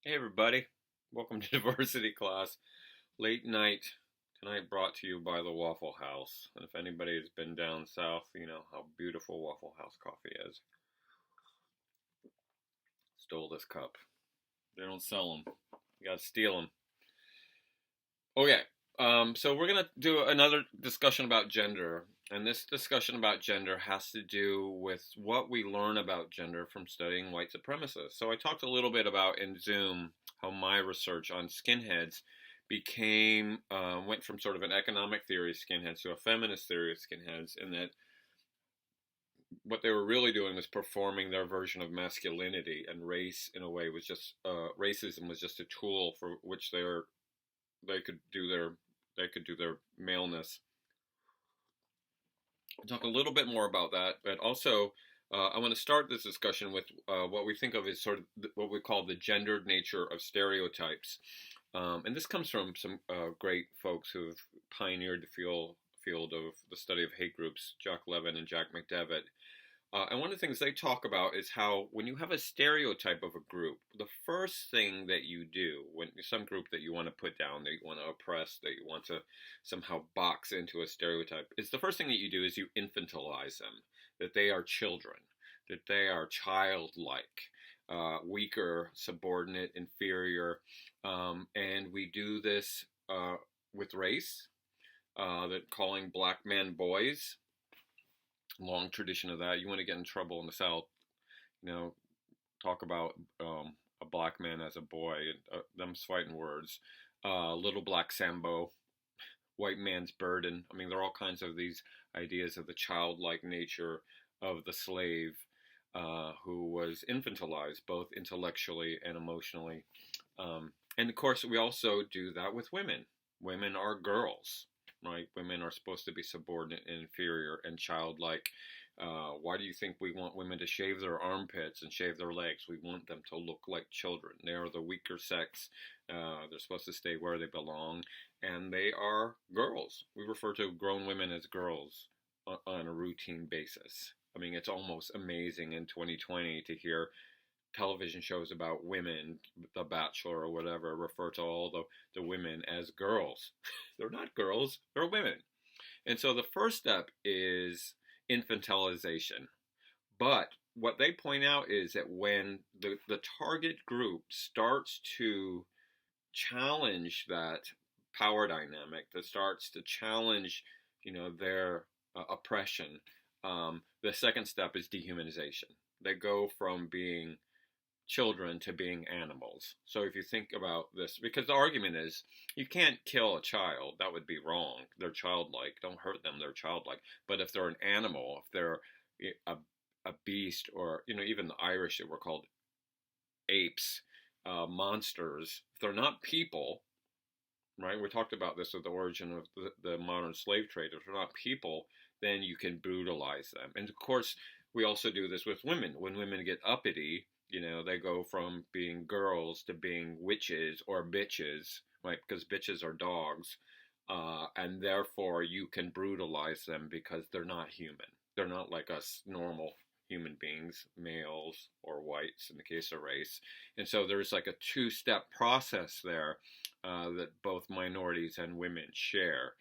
Hey everybody, welcome to diversity class. Late night tonight brought to you by the Waffle House. And if anybody has been down south, you know how beautiful Waffle House coffee is. Stole this cup. They don't sell them. You gotta steal them. Okay, so we're gonna do another discussion about gender. And this discussion about gender has to do with what we learn about gender from studying white supremacists. So I talked a little bit about in Zoom how my research on skinheads went from sort of an economic theory of skinheads to a feminist theory of skinheads, and that what they were really doing was performing their version of masculinity, and race in a way was just racism was just a tool for which they could do their maleness. I'll talk a little bit more about that, but also I want to start this discussion with what we think of as sort of what we call the gendered nature of stereotypes. And this comes from some great folks who have pioneered the field of the study of hate groups, Jack Levin and Jack McDevitt. And one of the things they talk about is how when you have a stereotype of a group, the first thing that you do when some group that you want to put down, that you want to oppress, that you want to somehow box into a stereotype, is the first thing that you do is you infantilize them, that they are children, that they are childlike, weaker, subordinate, inferior. And we do this with race, that calling black men boys, long tradition of that. You want to get in trouble in the South, talk about a black man as a boy, them's fighting words. Little black Sambo, white man's burden. I mean, there are all kinds of these ideas of the childlike nature of the slave who was infantilized both intellectually and emotionally. And of course, we also do that with women. Women are girls, right? Women are supposed to be subordinate and inferior and childlike. Why do you think we want women to shave their armpits and shave their legs? We want them to look like children. They are the weaker sex. They're supposed to stay where they belong, and they are girls. We refer to grown women as girls on a routine basis. I mean, it's almost amazing in 2020 to hear television shows about women, The Bachelor or whatever, refer to all the women as girls. They're not girls, they're women. And so the first step is infantilization. But what they point out is that when the target group starts to challenge that power dynamic, that starts to challenge, their oppression, the second step is dehumanization. They go from being children to being animals. So if you think about this, because the argument is you can't kill a child, that would be wrong. They're childlike. Don't hurt them. They're childlike. But if they're an animal, if they're a, a beast, or even the Irish that were called apes, monsters, if they're not people, right? We talked about this with the origin of the modern slave trade. If they're not people, then you can brutalize them. And of course, we also do this with women. When women get uppity, they go from being girls to being witches or bitches, right? Because bitches are dogs. And therefore, you can brutalize them because they're not human. They're not like us normal human beings, males or whites in the case of race. And so there's like a two-step process there that both minorities and women share.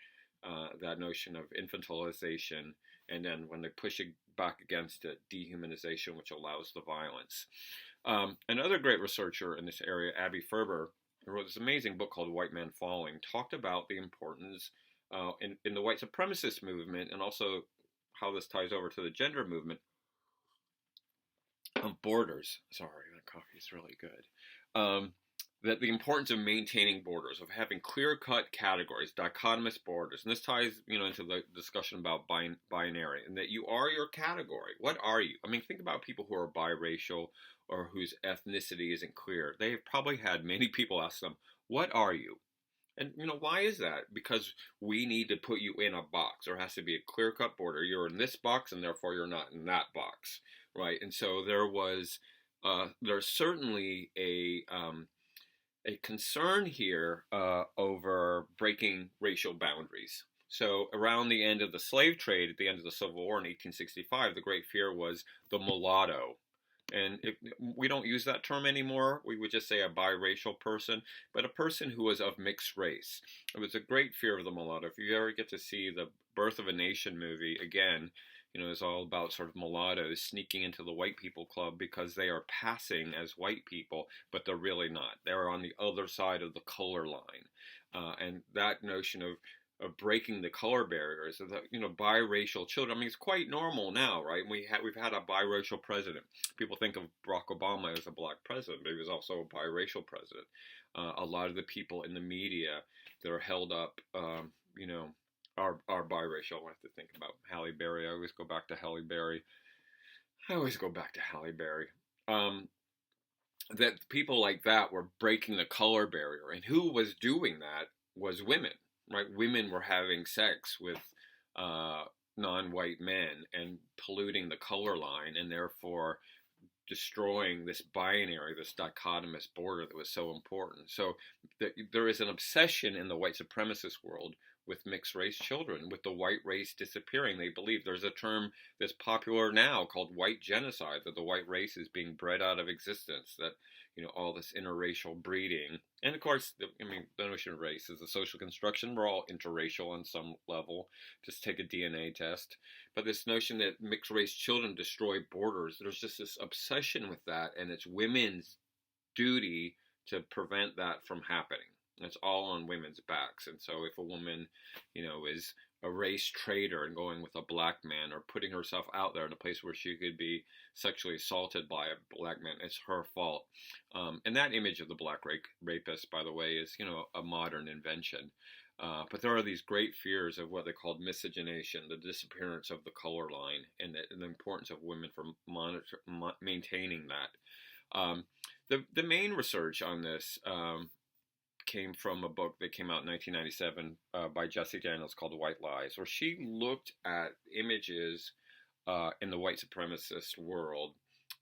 That notion of infantilization, and then when they push it back against it, dehumanization, which allows the violence. Another great researcher in this area, Abby Ferber, who wrote this amazing book called White Man Falling, talked about the importance in the white supremacist movement, and also how this ties over to the gender movement, of borders. Sorry, that coffee is really good. That the importance of maintaining borders, of having clear-cut categories, dichotomous borders, and this ties, into the discussion about binary, and that you are your category. What are you? I mean, think about people who are biracial or whose ethnicity isn't clear. They have probably had many people ask them, "What are you?" And why is that? Because we need to put you in a box. There has to be a clear-cut border. You're in this box, and therefore you're not in that box, right? And so there's certainly a concern here over breaking racial boundaries. So around the end of the slave trade, at the end of the Civil War in 1865, the great fear was the mulatto, And we don't use that term anymore. We would just say a biracial person, but a person who was of mixed race. It was a great fear of the mulatto. If you ever get to see the Birth of a Nation movie, again, it's all about sort of mulattoes sneaking into the white people club because they are passing as white people, but they're really not. They're on the other side of the color line. And that notion of breaking the color barriers, of the, biracial children. I mean, it's quite normal now, right? We've had a biracial president. People think of Barack Obama as a black president, but he was also a biracial president. A lot of the people in the media that are held up, are biracial. I have to think about Halle Berry. I always go back to Halle Berry. That people like that were breaking the color barrier, and who was doing that was women. Right, women were having sex with non-white men and polluting the color line, and therefore destroying this binary, this dichotomous border that was so important. So there is an obsession in the white supremacist world with mixed race children, with the white race disappearing. They believe there's a term that's popular now called white genocide, that the white race is being bred out of existence, that all this interracial breeding. And of course, the notion of race is a social construction. We're all interracial on some level. Just take a DNA test. But this notion that mixed race children destroy borders, there's just this obsession with that, and it's women's duty to prevent that from happening. It's all on women's backs. And so if a woman, is a race traitor and going with a black man, or putting herself out there in a place where she could be sexually assaulted by a black man, it's her fault. And that image of the black rapist, by the way, is, a modern invention. But there are these great fears of what they called miscegenation, the disappearance of the color line, and the importance of women for maintaining that. The main research on this came from a book that came out in 1997 by Jessie Daniels called White Lies, where she looked at images in the white supremacist world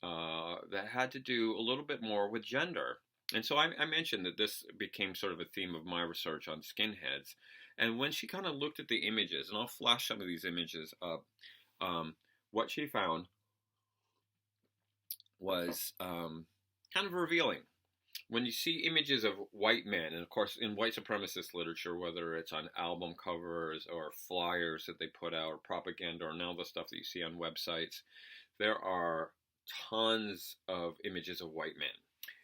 that had to do a little bit more with gender. And so I mentioned that this became sort of a theme of my research on skinheads. And when she kind of looked at the images, and I'll flash some of these images up, what she found was kind of revealing. When you see images of white men, and of course in white supremacist literature, whether it's on album covers or flyers that they put out, or propaganda, or now the stuff that you see on websites, there are tons of images of white men.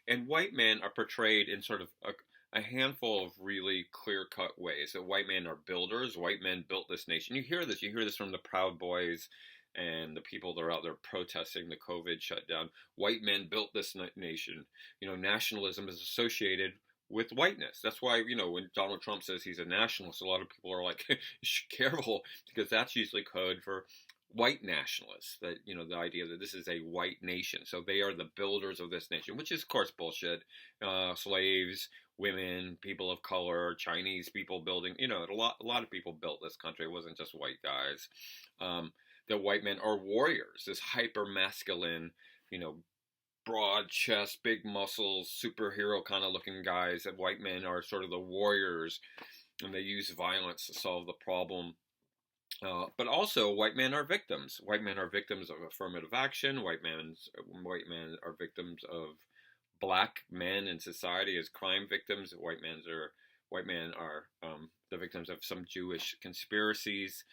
And white men are portrayed in sort of a handful of really clear-cut ways. That white men are builders. White men built this nation. You hear this from the Proud Boys and the people that are out there protesting the COVID shutdown. White men built this nation. Nationalism is associated with whiteness. That's why, when Donald Trump says he's a nationalist, a lot of people are like, careful, because that's usually code for white nationalists. That, the idea that this is a white nation. So they are the builders of this nation, which is, of course, bullshit. Slaves, women, people of color, Chinese people building, a lot of people built this country. It wasn't just white guys. That white men are warriors, this hyper masculine, broad chest, big muscles, superhero kind of looking guys. That white men are sort of the warriors, and they use violence to solve the problem. But also, white men are victims. White men are victims of affirmative action. White men are victims of black men in society as crime victims. White men are the victims of some Jewish conspiracies.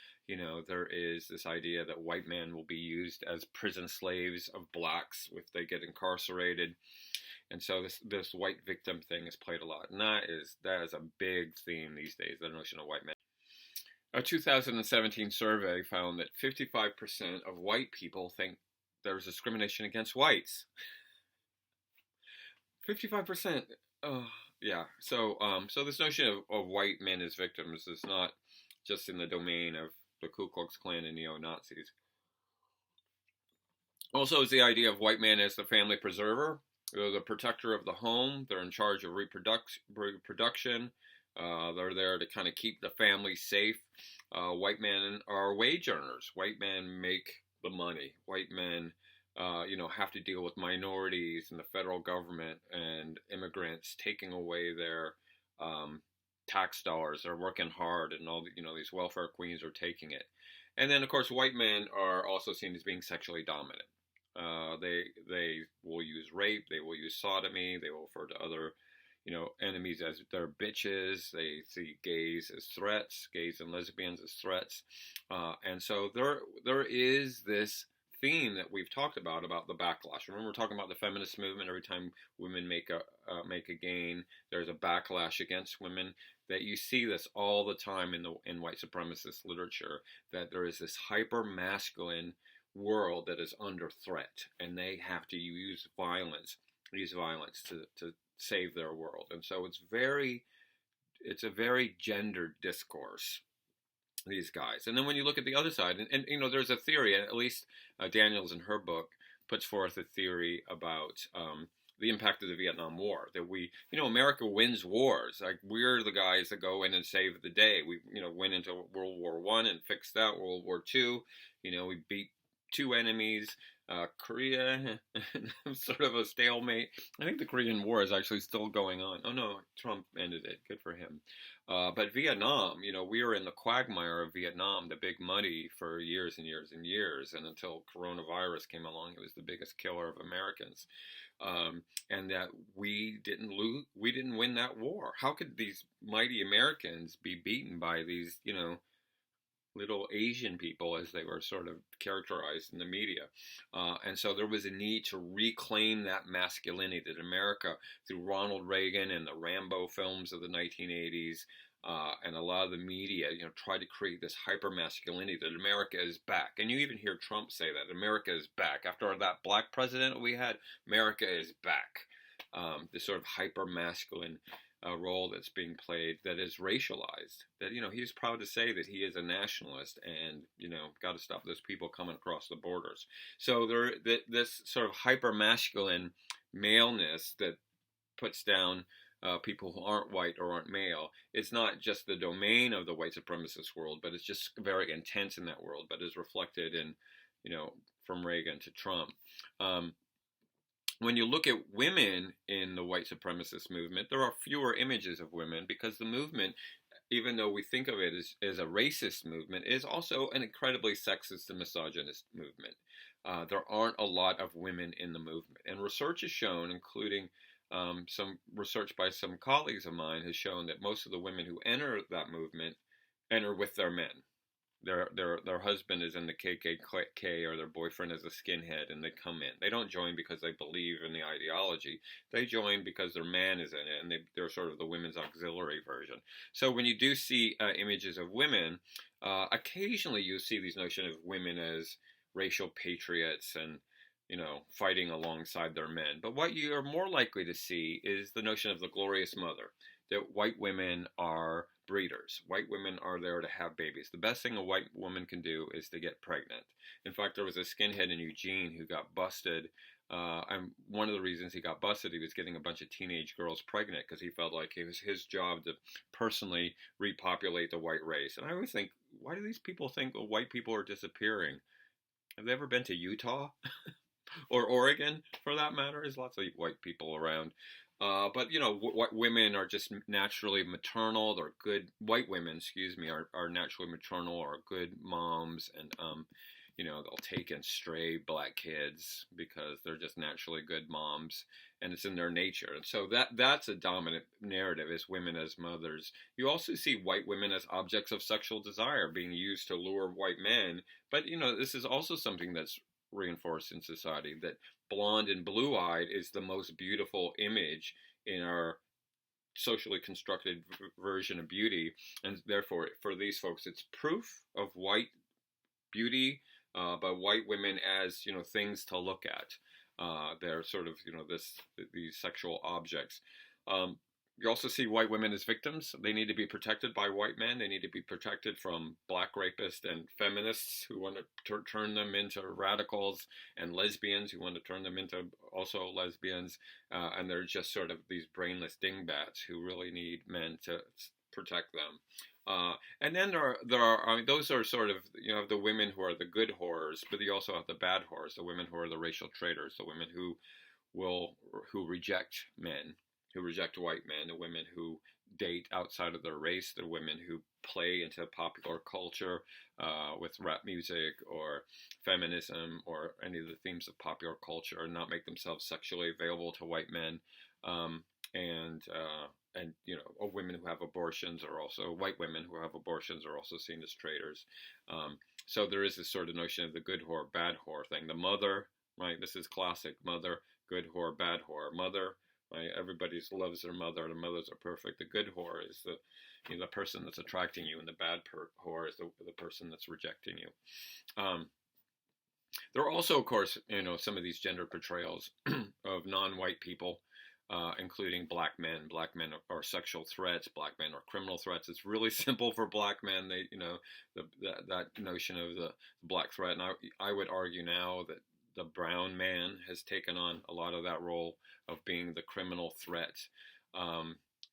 There is this idea that white men will be used as prison slaves of blacks if they get incarcerated. And so this white victim thing is played a lot. And that is a big theme these days, the notion of white men. A 2017 survey found that 55% of white people think there's discrimination against whites. 55%. Yeah. So this notion of white men as victims is not just in the domain of the Ku Klux Klan and neo-Nazis. Also, is the idea of white men as the family preserver. They're the protector of the home. They're in charge of reproduction. They're there to kind of keep the family safe. White men are wage earners. White men make the money. White men, have to deal with minorities and the federal government and immigrants taking away their tax dollars. They're working hard, and all these welfare queens are taking it. And then, of course, white men are also seen as being sexually dominant. They will use rape. They will use sodomy. They will refer to other, enemies as their bitches. They see gays as threats, gays and lesbians as threats, and so there is this theme that we've talked about the backlash. Remember, we're talking about the feminist movement. Every time women make a gain, there's a backlash against women. That you see this all the time in white supremacist literature. That there is this hyper masculine world that is under threat, and they have to use violence to save their world. And so it's a very gendered discourse, these guys. And then when you look at the other side, and there's a theory, and at least Daniels in her book puts forth a theory about the impact of the Vietnam War. That America wins wars. Like, we're the guys that go in and save the day. We, went into World War I and fixed that. World War II, we beat two enemies. Korea, sort of a stalemate. I think the Korean War is actually still going on. Oh no, Trump ended it. Good for him. But Vietnam, we were in the quagmire of Vietnam, the big muddy, for years and years and years, and until coronavirus came along, it was the biggest killer of Americans. And that we didn't win that war. How could these mighty Americans be beaten by these, little Asian people, as they were sort of characterized in the media? And so there was a need to reclaim that masculinity that America, through Ronald Reagan and the Rambo films of the 1980s, and a lot of the media, tried to create this hyper masculinity that America is back. And you even hear Trump say that America is back. After that black president we had, America is back. This sort of hyper masculine role that's being played that is racialized. That, he's proud to say that he is a nationalist, and, got to stop those people coming across the borders. So this sort of hyper masculine maleness that puts down people who aren't white or aren't male. It's not just the domain of the white supremacist world, but it's just very intense in that world, but is reflected in, from Reagan to Trump. When you look at women in the white supremacist movement, there are fewer images of women, because the movement, even though we think of it as a racist movement, is also an incredibly sexist and misogynist movement. There aren't a lot of women in the movement. And research has shown, including some research by some colleagues of mine, has shown that most of the women who enter that movement enter with their men. Their husband is in the KKK, or their boyfriend is a skinhead, and they come in. They don't join because they believe in the ideology. They join because their man is in it, and they're sort of the women's auxiliary version. So when you do see images of women, occasionally you see these notion of women as racial patriots and, fighting alongside their men. But what you are more likely to see is the notion of the glorious mother, that white women are breeders. White women are there to have babies. The best thing a white woman can do is to get pregnant. In fact, there was a skinhead in Eugene who got busted. And one of the reasons he got busted, he was getting a bunch of teenage girls pregnant because he felt like it was his job to personally repopulate the white race. And I always think, why do these people think white people are disappearing? Have they ever been to Utah? Or Oregon, for that matter? There's lots of white people around. But, white women are just naturally maternal. They're good, white women, are naturally maternal, or good moms. And, they'll take in stray black kids because they're just naturally good moms. And it's in their nature. And so that's a dominant narrative, is women as mothers. You also see white women as objects of sexual desire being used to lure white men. But, this is also something that's reinforced in society, that blonde and blue-eyed is the most beautiful image in our socially constructed version of beauty, and therefore for these folks it's proof of white beauty, but white women as things to look at. They're sort of these sexual objects. You also see white women as victims. They need to be protected by white men. They need to be protected from black rapists and feminists who want to turn them into radicals, and lesbians who want to turn them into also lesbians. And they're just sort of these brainless dingbats who really need men to protect them. And then there are those are sort of, the women who are the good whores, but you also have the bad whores, the women who are the racial traitors, the women who reject men. who reject white men, the women who date outside of their race, the women who play into popular culture with rap music or feminism or any of the themes of popular culture, and not make themselves sexually available to white men. Um, and women who have abortions are also white women who have abortions are also seen as traitors. So there is this sort of notion of the good whore, bad whore thing. The mother, right? This is classic mother, good whore, bad whore. Mother, right? Everybody loves their mother. The mothers are perfect. The good whore is the person that's attracting you, and the bad whore is the person that's rejecting you. There are also, of course, some of these gender portrayals of non-white people, including black men. Black men are sexual threats. Black men are criminal threats. It's really simple for black men. They, that notion of the black threat. And I would argue now that the brown man has taken on a lot of that role of being the criminal threat.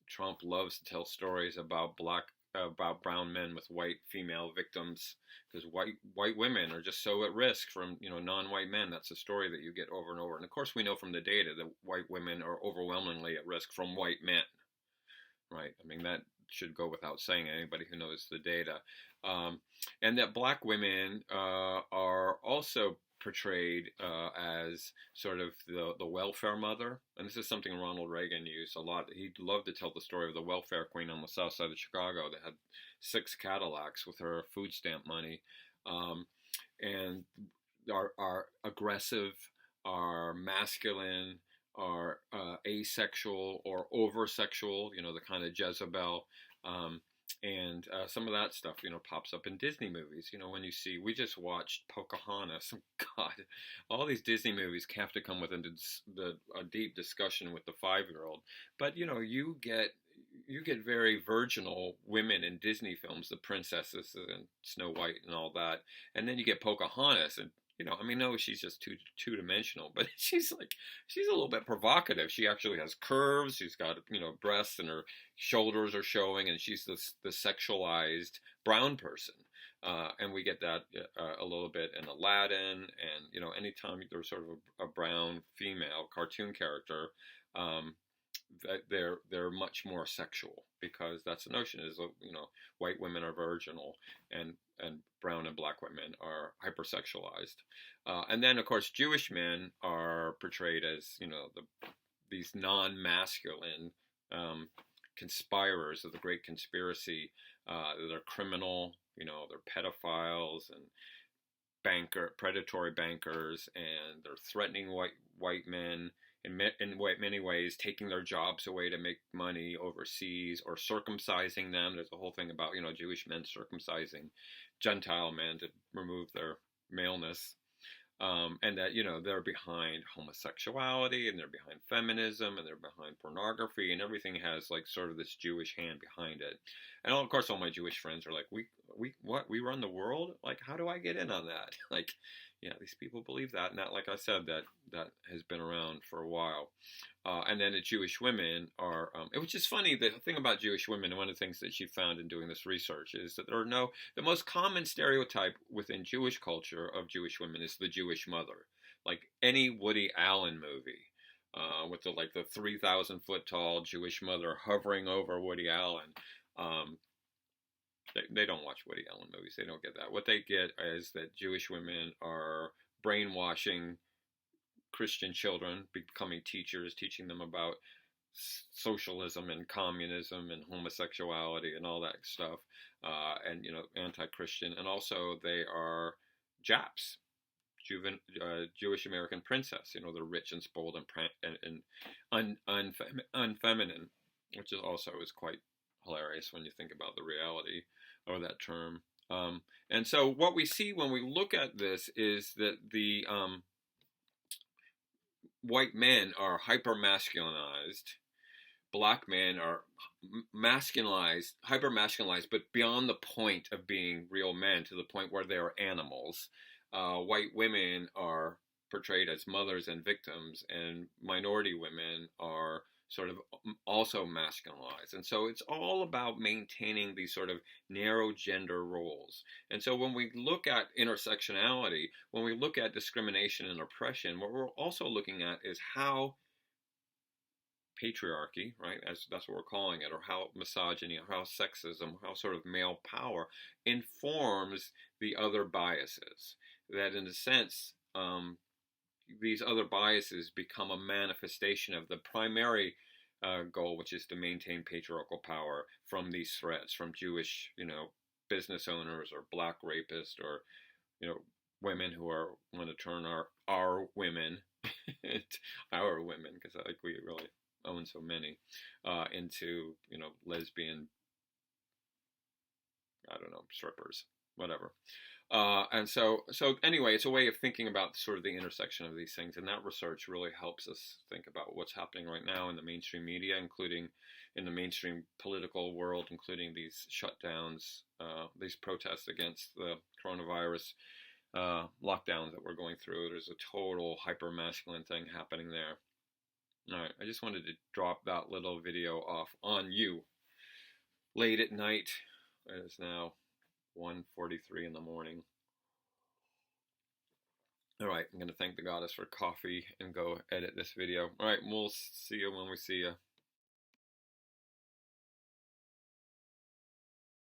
Trump loves to tell stories about brown men with white female victims, because white women are just so at risk from non-white men. That's a story that you get over and over. And of course, we know from the data that white women are overwhelmingly at risk from white men, right? I mean, that should go without saying, anybody who knows the data. And that black women are also portrayed as sort of the welfare mother. And this is something Ronald Reagan used a lot. He loved to tell the story of the welfare queen on the south side of Chicago that had 6 Cadillacs with her food stamp money, and are aggressive, are masculine, are asexual or over-sexual, the kind of Jezebel. And some of that stuff, pops up in Disney movies. When you see, we just watched Pocahontas. God, all these Disney movies have to come with a deep discussion with the 5-year-old. But you get very virginal women in Disney films, the princesses and Snow White and all that, and then you get Pocahontas, and no, she's just two-dimensional, but she's a little bit provocative. She actually has curves. She's got, breasts, and her shoulders are showing, and she's the sexualized brown person. And we get that a little bit in Aladdin, and, anytime there's sort of a brown female cartoon character, they're much more sexual, because that's the notion is, white women are virginal, and brown and black women are hypersexualized. And then, of course, Jewish men are portrayed as, these non-masculine conspirers of the Great Conspiracy. They're criminal, they're pedophiles and predatory bankers, and they're threatening white men in many ways, taking their jobs away to make money overseas, or circumcising them. There's a whole thing about, Jewish men circumcising Gentile men to remove their maleness. And that, they're behind homosexuality, and they're behind feminism, and they're behind pornography, and everything has sort of this Jewish hand behind it. And of course, all my Jewish friends are like, we run the world? How do I get in on that? Yeah, these people believe that. And that, like I said, that has been around for a while. And then the Jewish women are, it was just funny, the thing about Jewish women, and one of the things that she found in doing this research is that the most common stereotype within Jewish culture of Jewish women is the Jewish mother. Like any Woody Allen movie, with the 3,000 foot tall Jewish mother hovering over Woody Allen. They don't watch Woody Allen movies. They don't get that. What they get is that Jewish women are brainwashing Christian children, becoming teachers, teaching them about socialism and communism and homosexuality and all that stuff, and anti-Christian. And also they are Japs, Jewish American princess. They're rich and spoiled and unfeminine, which is quite hilarious when you think about the reality of that term. And so what we see when we look at this is that the white men are hyper-masculinized, black men are masculinized, hyper-masculinized, but beyond the point of being real men, to the point where they are animals. White women are portrayed as mothers and victims, and minority women are sort of also masculinized. And so it's all about maintaining these sort of narrow gender roles. And so when we look at intersectionality, when we look at discrimination and oppression, what we're also looking at is how patriarchy, right? As that's what we're calling it, or how misogyny, or how sexism, how sort of male power informs the other biases. That in a sense, these other biases become a manifestation of the primary goal, which is to maintain patriarchal power from these threats, from Jewish, business owners, or black rapists, or women who want to turn our women, our women, because like we really own so many, into lesbian, I don't know, strippers, whatever. And so anyway, it's a way of thinking about sort of the intersection of these things, and that research really helps us think about what's happening right now in the mainstream media, including in the mainstream political world, including these shutdowns, these protests against the coronavirus lockdowns that we're going through. There's a total hyper-masculine thing happening there. All right, I just wanted to drop that little video off on you late at night. It is now 1:43 in the morning. All right, I'm going to thank the goddess for coffee and go edit this video. All right, we'll see you when we see you.